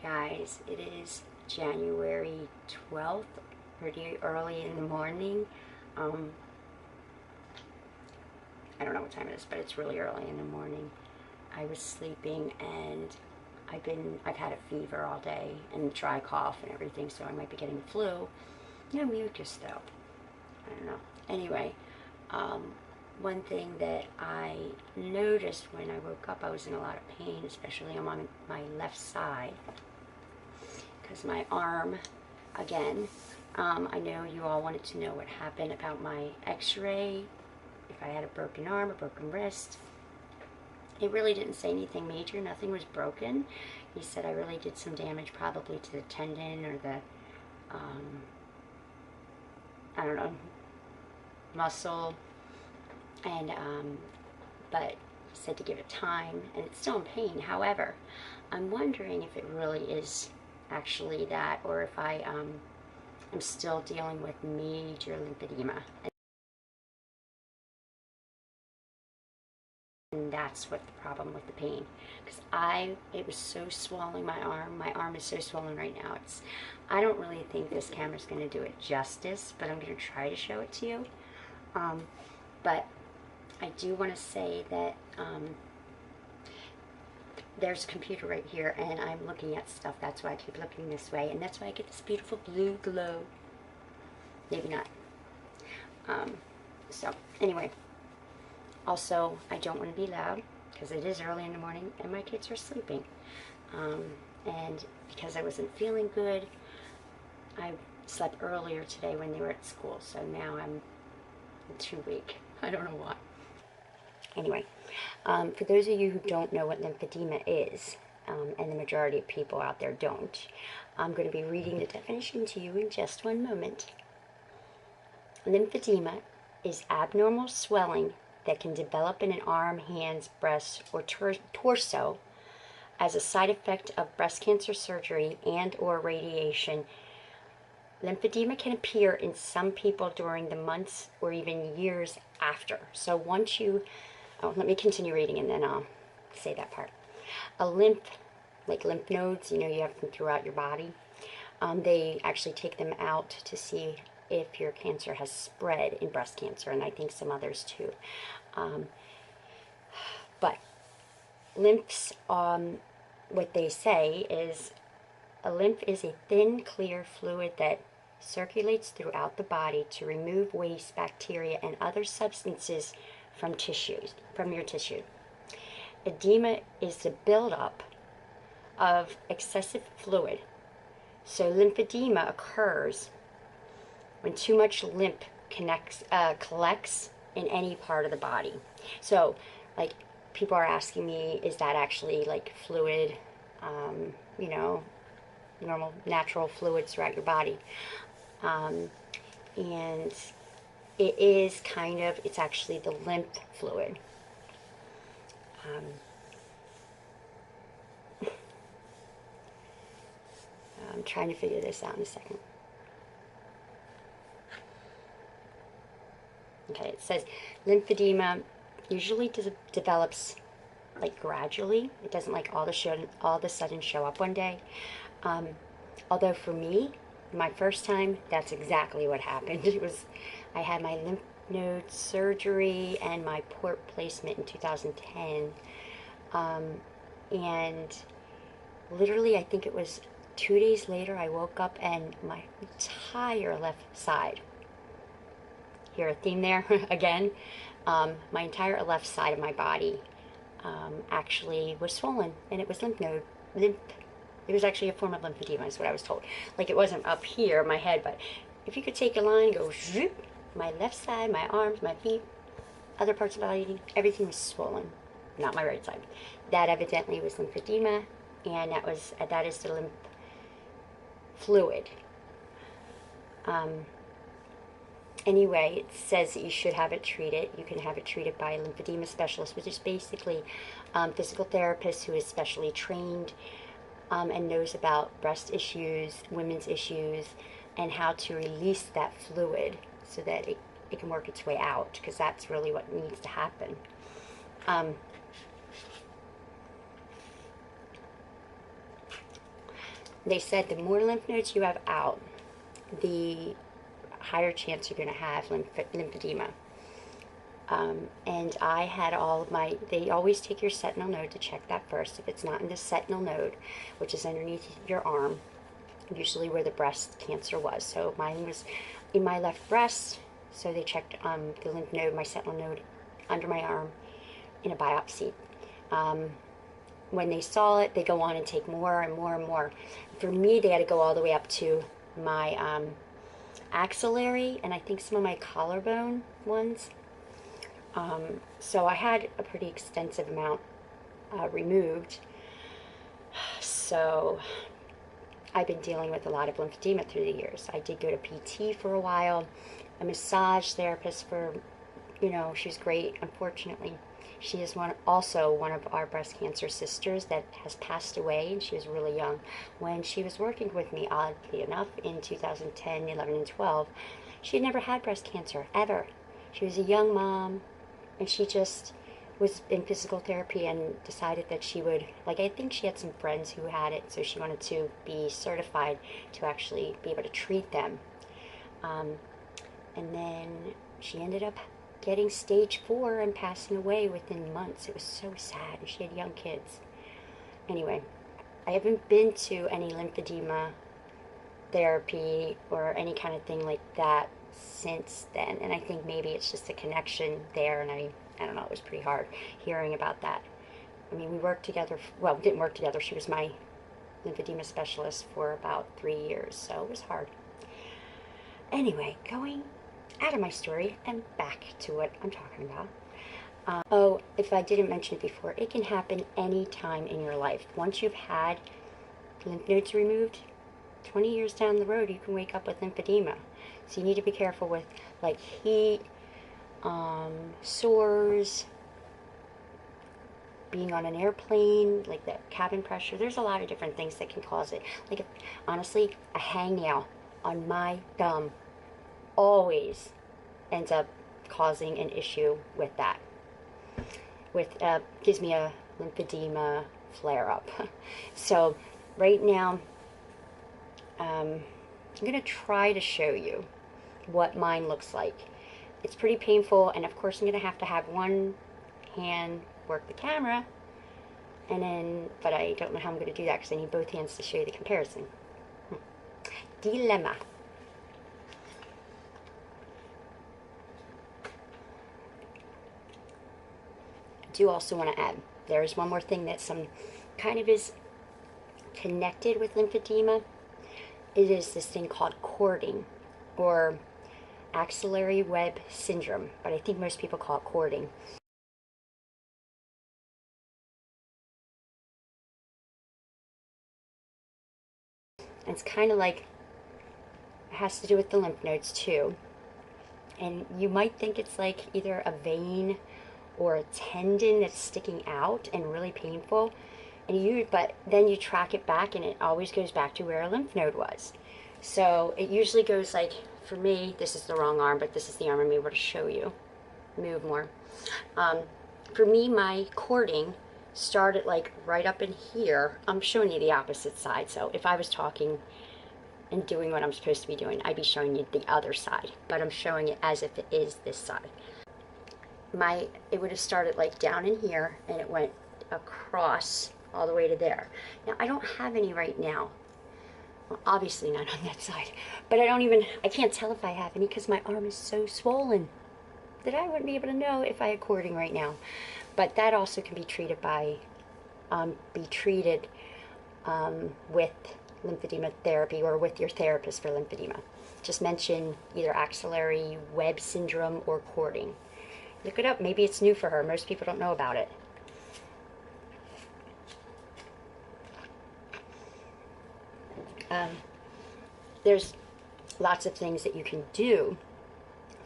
guys, it is January 12th, pretty early in the morning. I don't know what time it is, but it's really early in the morning. I was sleeping and I've had a fever all day and dry cough and everything, so I might be getting the flu. No mucus though. I don't know. Anyway, one thing that I noticed when I woke up, I was in a lot of pain, especially on my left side, because my arm, again, I know you all wanted to know what happened about my x-ray, if I had a broken arm, a broken wrist. It really didn't say anything major, nothing was broken. He said I really did some damage probably to the tendon or the, I don't know, muscle, and but he said to give it time, and it's still in pain. However, I'm wondering if it really is actually that, or if I'm still dealing with major lymphedema, and that's what the problem with the pain, because it was so swollen. My arm is so swollen right now. I don't really think this camera's going to do it justice, but I'm going to try to show it to you. But I do want to say that there's a computer right here, and I'm looking at stuff. That's why I keep looking this way, and that's why I get this beautiful blue glow. Maybe not. So anyway, also I don't want to be loud because it is early in the morning and my kids are sleeping. And because I wasn't feeling good, I slept earlier today when they were at school, so now I'm too weak. I don't know why. Anyway, for those of you who don't know what lymphedema is, and the majority of people out there don't, I'm going to be reading the definition to you in just one moment. Lymphedema is abnormal swelling that can develop in an arm, hands, breast, or torso as a side effect of breast cancer surgery and or radiation. Lymphedema can appear in some people during the months or even years after. So once you, let me continue reading and then I'll say that part. A lymph, like lymph nodes, you have them throughout your body. They actually take them out to see if your cancer has spread in breast cancer, and I think some others too. But lymphs, what they say is a lymph is a thin, clear fluid that circulates throughout the body to remove waste, bacteria, and other substances from your tissue. Edema is the buildup of excessive fluid. So lymphedema occurs when too much lymph collects in any part of the body. So, like, people are asking me, is that actually like fluid, normal natural fluids throughout your body? And it is kind of, it's actually the lymph fluid. I'm trying to figure this out in a second. Okay, it says lymphedema usually develops like gradually. It doesn't like all of a sudden show up one day. Although for me, my first time, that's exactly what happened. I had my lymph node surgery and my port placement in 2010. And literally, I think it was 2 days later, I woke up and my entire left side, hear a theme there again, my entire left side of my body actually was swollen, and it was lymph. It was actually a form of lymphedema, is what I was told. Like, it wasn't up here, my head, but if you could take a line and go zoop, my left side, my arms, my feet, other parts of the body, everything was swollen. Not my right side. That evidently was lymphedema, and that is the lymph fluid. Anyway, it says that you should have it treated. You can have it treated by a lymphedema specialist, which is basically physical therapist who is specially trained and knows about breast issues, women's issues, and how to release that fluid so that it can work its way out, because that's really what needs to happen. they said the more lymph nodes you have out, the higher chance you're going to have lymphedema. And I had all of my, they always take your sentinel node to check that first. If it's not in the sentinel node, which is underneath your arm, usually where the breast cancer was. So mine was in my left breast, so they checked the lymph node, my sentinel node, under my arm in a biopsy. When they saw it, they go on and take more and more and more. For me, they had to go all the way up to my axillary and I think some of my collarbone ones. So I had a pretty extensive amount removed. So I've been dealing with a lot of lymphedema through the years. I did go to PT for a while, a massage therapist for, you know, she was great. Unfortunately, she is also one of our breast cancer sisters that has passed away, and she was really young when she was working with me, oddly enough, in 2010, 11, and 12. She had never had breast cancer, ever. She was a young mom, and she just was in physical therapy and decided that she would, like, I think she had some friends who had it, so she wanted to be certified to actually be able to treat them. And then she ended up getting stage 4 and passing away within months. It was so sad. She had young kids. Anyway, I haven't been to any lymphedema therapy or any kind of thing like that since then, and I think maybe it's just a connection there, and I don't know, it was pretty hard hearing about that. I mean, we worked together, well, we didn't work together. She was my lymphedema specialist for about 3 years, so it was hard. Anyway, going out of my story and back to what I'm talking about. Oh, if I didn't mention it before, it can happen any time in your life. Once you've had lymph nodes removed, 20 years down the road, you can wake up with lymphedema. So you need to be careful with, like, heat, sores, being on an airplane, like the cabin pressure. There's a lot of different things that can cause it. Like, honestly, a hangnail on my thumb always ends up causing an issue with that. Gives me a lymphedema flare-up. So right now, I'm going to try to show you what mine looks like. It's pretty painful, and of course I'm going to have one hand work the camera, and then, but I don't know how I'm going to do that because I need both hands to show you the comparison. Dilemma. I do also want to add, there is one more thing that kind of is connected with lymphedema. It is this thing called cording, or axillary web syndrome, but I think most people call it cording. And it's kind of like, it has to do with the lymph nodes too. And you might think it's like either a vein or a tendon that's sticking out and really painful. But then you track it back and it always goes back to where a lymph node was. So it usually goes like, for me, this is the wrong arm, but this is the arm I'm able to show you. Move more. For me, my cording started like right up in here. I'm showing you the opposite side, so if I was talking and doing what I'm supposed to be doing, I'd be showing you the other side, but I'm showing it as if it is this side. It would have started like down in here, and it went across all the way to there. Now, I don't have any right now. Well, obviously not on that side, but I can't tell if I have any because my arm is so swollen that I wouldn't be able to know if I had cording right now. But that also can be treated with lymphedema therapy, or with your therapist for lymphedema. Just mention either axillary web syndrome or cording. Look it up. Maybe it's new for her. Most people don't know about it. There's lots of things that you can do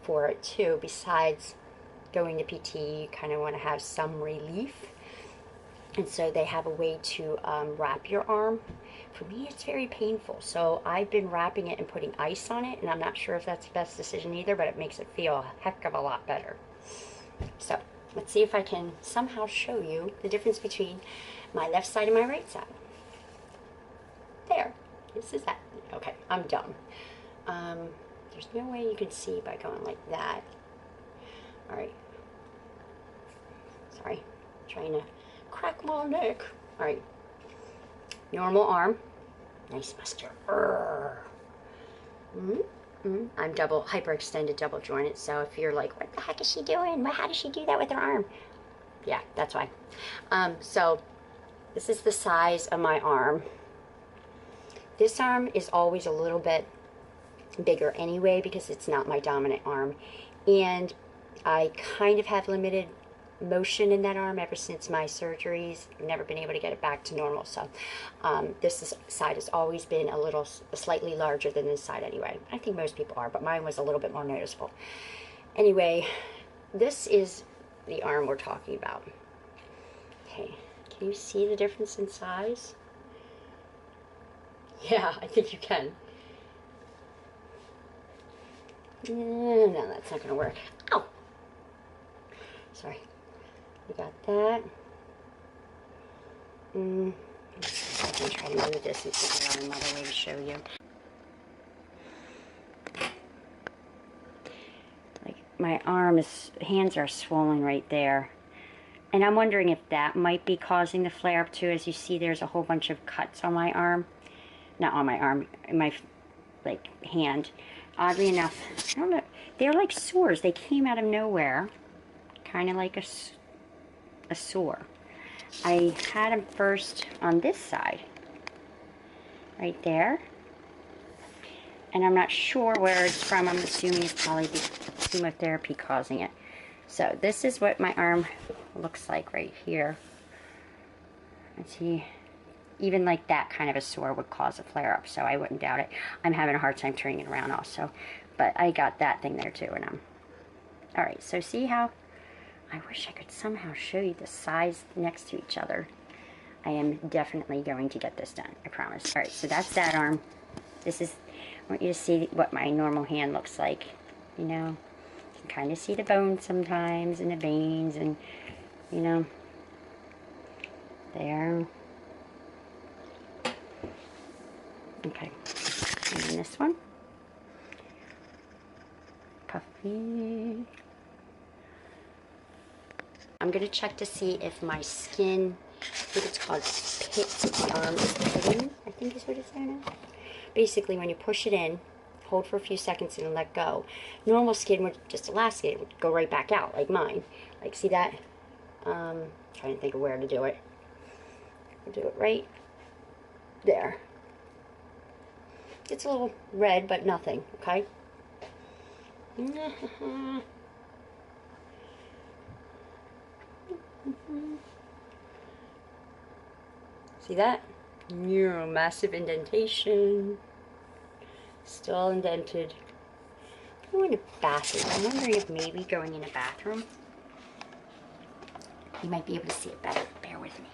for it too, besides going to PT. You kind of want to have some relief, and so they have a way to wrap your arm. For me, it's very painful, so I've been wrapping it and putting ice on it, and I'm not sure if that's the best decision either, but it makes it feel a heck of a lot better. So let's see if I can somehow show you the difference between my left side and my right side. There. This is that. Okay, I'm done. There's no way you can see by going like that. All right. Sorry, trying to crack my neck. All right. Normal arm. Nice muscular. I'm hyperextended, double jointed. So if you're like, what the heck is she doing? How does she do that with her arm? Yeah, that's why. So this is the size of my arm. This arm is always a little bit bigger anyway because it's not my dominant arm. And I kind of have limited motion in that arm ever since my surgeries. I've never been able to get it back to normal. So this side has always been slightly larger than this side anyway. I think most people are, but mine was a little bit more noticeable. Anyway, this is the arm we're talking about. Okay, can you see the difference in size? Yeah, I think you can. No, that's not going to work. Ow! Sorry. We got that. I can try to move this and figure out another way to show you. Like my hands are swollen right there. And I'm wondering if that might be causing the flare up too. As you see, there's a whole bunch of cuts on my arm. Not on my arm, in my hand. Oddly enough, I don't know, they're like sores. They came out of nowhere, kind of like a sore. I had them first on this side, right there. And I'm not sure where it's from. I'm assuming it's probably the chemotherapy causing it. So this is what my arm looks like right here. Let's see. Even like that kind of a sore would cause a flare-up, so I wouldn't doubt it. I'm having a hard time turning it around also. But I got that thing there too, and I'm... Alright, so see how... I wish I could somehow show you the size next to each other. I am definitely going to get this done, I promise. Alright, so that's that arm. This is... I want you to see what my normal hand looks like. You know, you can kind of see the bones sometimes, and the veins, and, you know... There... Okay, and then this one, puffy. I'm going to check to see if my skin, I think it's called pitting, I think is what it's saying now. Basically, when you push it in, hold for a few seconds and let go. Normal skin would just elasticate, it would go right back out, like mine. Like, see that? Trying to think of where to do it. I'll do it right there. It's a little red, but nothing, okay? See that? Massive indentation. Still indented. Go in a bathroom. I'm wondering if maybe going in a bathroom, you might be able to see it better. Bear with me.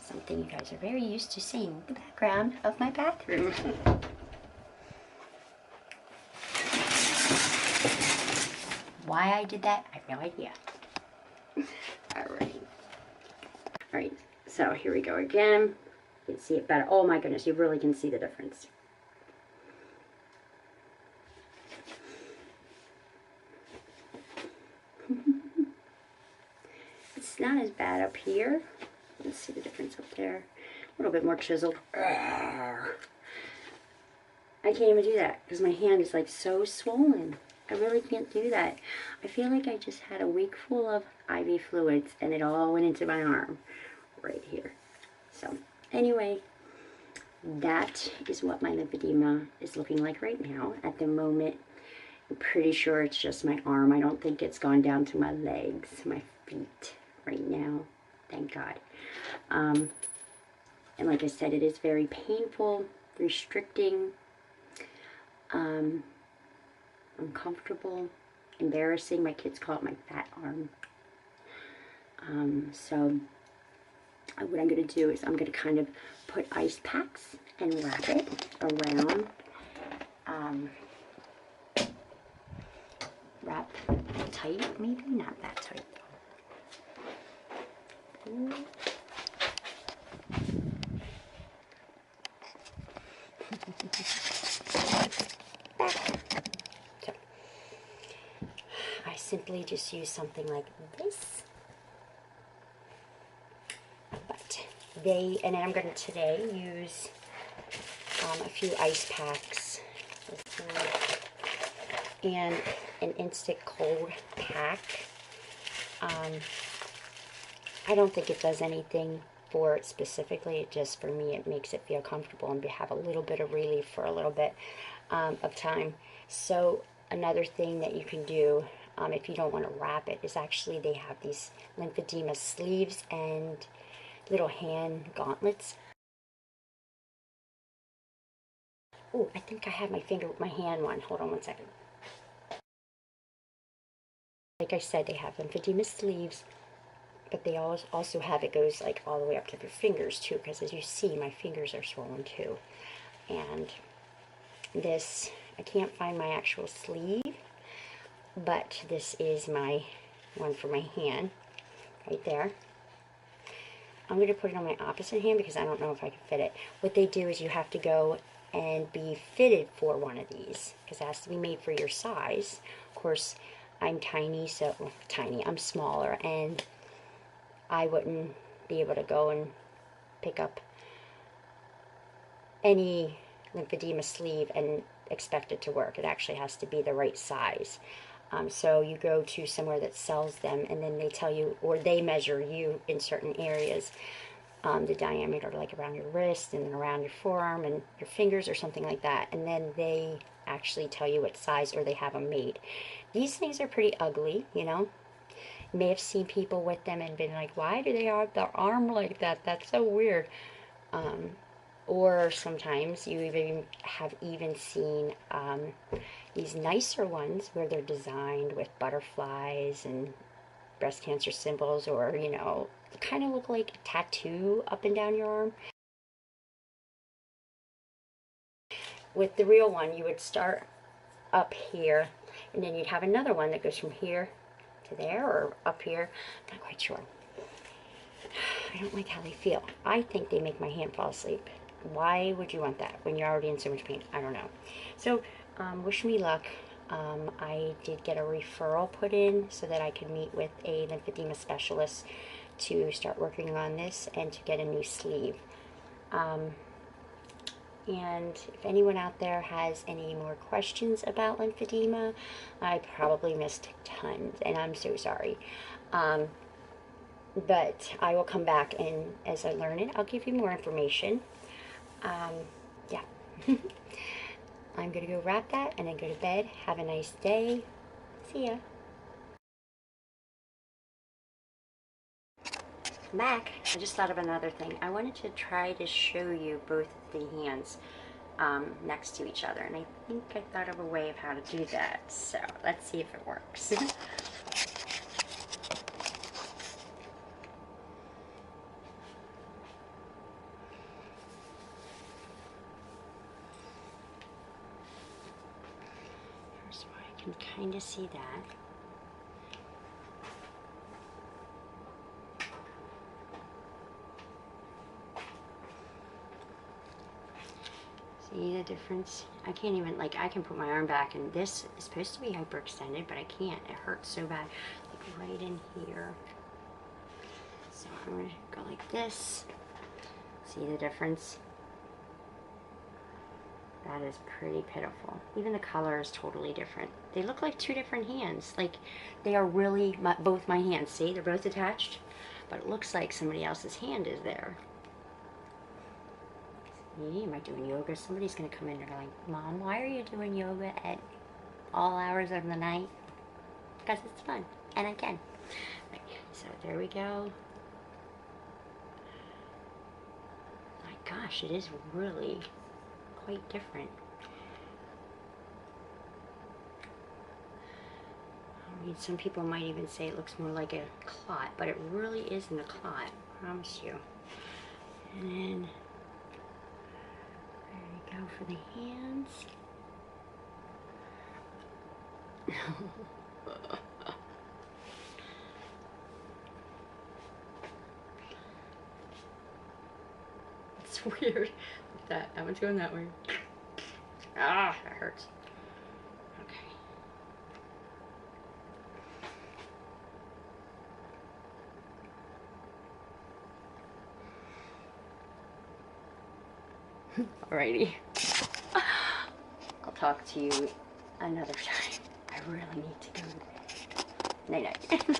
Something you guys are very used to seeing, the background of my bathroom. Why I did that, I have no idea. Alright, so here we go again. You can see it better. Oh my goodness, you really can see the difference. It's not as bad up here. Let's see the difference up there. A little bit more chiseled. I can't even do that because my hand is like so swollen. I really can't do that. I feel like I just had a week full of IV fluids and it all went into my arm right here. So anyway, that is what my lymphedema is looking like right now. At the moment, I'm pretty sure it's just my arm. I don't think it's gone down to my legs, my feet right now. Thank God. And like I said, it is very painful, restricting, uncomfortable, embarrassing. My kids call it my fat arm. So what I'm going to do is I'm going to kind of put ice packs and wrap it around, wrap tight, maybe not that tight though. simply just use something like this. But and then I'm going to today use a few ice packs and an instant cold pack. I don't think it does anything for it specifically. It just, for me, it makes it feel comfortable and have a little bit of relief for a little bit of time. So another thing that you can do if you don't want to wrap it is actually they have these lymphedema sleeves and little hand gauntlets. Oh, I think I have my hand one. Hold on one second. Like I said, they have lymphedema sleeves, but they also have, it goes like all the way up to their fingers too, because as you see, my fingers are swollen too. And this, I can't find my actual sleeve, but this is my one for my hand, right there. I'm going to put it on my opposite hand because I don't know if I can fit it. What they do is you have to go and be fitted for one of these, because it has to be made for your size. Of course, I'm tiny, so, well, tiny, I'm smaller, and I wouldn't be able to go and pick up any lymphedema sleeve and expect it to work. It actually has to be the right size. So you go to somewhere that sells them, and then they tell you, or they measure you in certain areas, the diameter, like around your wrist and then around your forearm and your fingers or something like that, and then they actually tell you what size, or they have them made. These things are pretty ugly, you know. You may have seen people with them and been like, why do they have their arm like that? That's so weird. Or sometimes you have seen these nicer ones where they're designed with butterflies and breast cancer symbols, or, you know, kind of look like a tattoo up and down your arm. With the real one, you would start up here, and then you'd have another one that goes from here to there, or up here. I'm not quite sure. I don't like how they feel. I think they make my hand fall asleep. Why would you want that when you're already in so much pain? I don't know. So, wish me luck. I did get a referral put in so that I could meet with a lymphedema specialist to start working on this and to get a new sleeve. And if anyone out there has any more questions about lymphedema, I probably missed tons, and I'm so sorry. But I will come back, and as I learn it, I'll give you more information. Yeah. I'm going to go wrap that and then go to bed. Have a nice day. See ya. I'm back. I just thought of another thing. I wanted to try to show you both the hands next to each other, and I think I thought of a way of how to do that. So let's see if it works. So I can kind of see that. See the difference? I can't even, like, I can put my arm back, and this is supposed to be hyperextended, but I can't. It hurts so bad. Like right in here. So I'm going to go like this. See the difference? That is pretty pitiful. Even the color is totally different. They look like two different hands. Like, they are really both my hands. See, they're both attached, but it looks like somebody else's hand is there. See, am I doing yoga? Somebody's gonna come in and be like, Mom, why are you doing yoga at all hours of the night? Because it's fun, and I can. Right, so there we go. My gosh, it is really quite different. I mean, some people might even say it looks more like a clot, but it really isn't a clot, I promise you. And then there you go for the hands. It's weird. That one's going that way. Ah, that hurts. Okay. Alrighty. I'll talk to you another time. I really need to go to bed. Night night.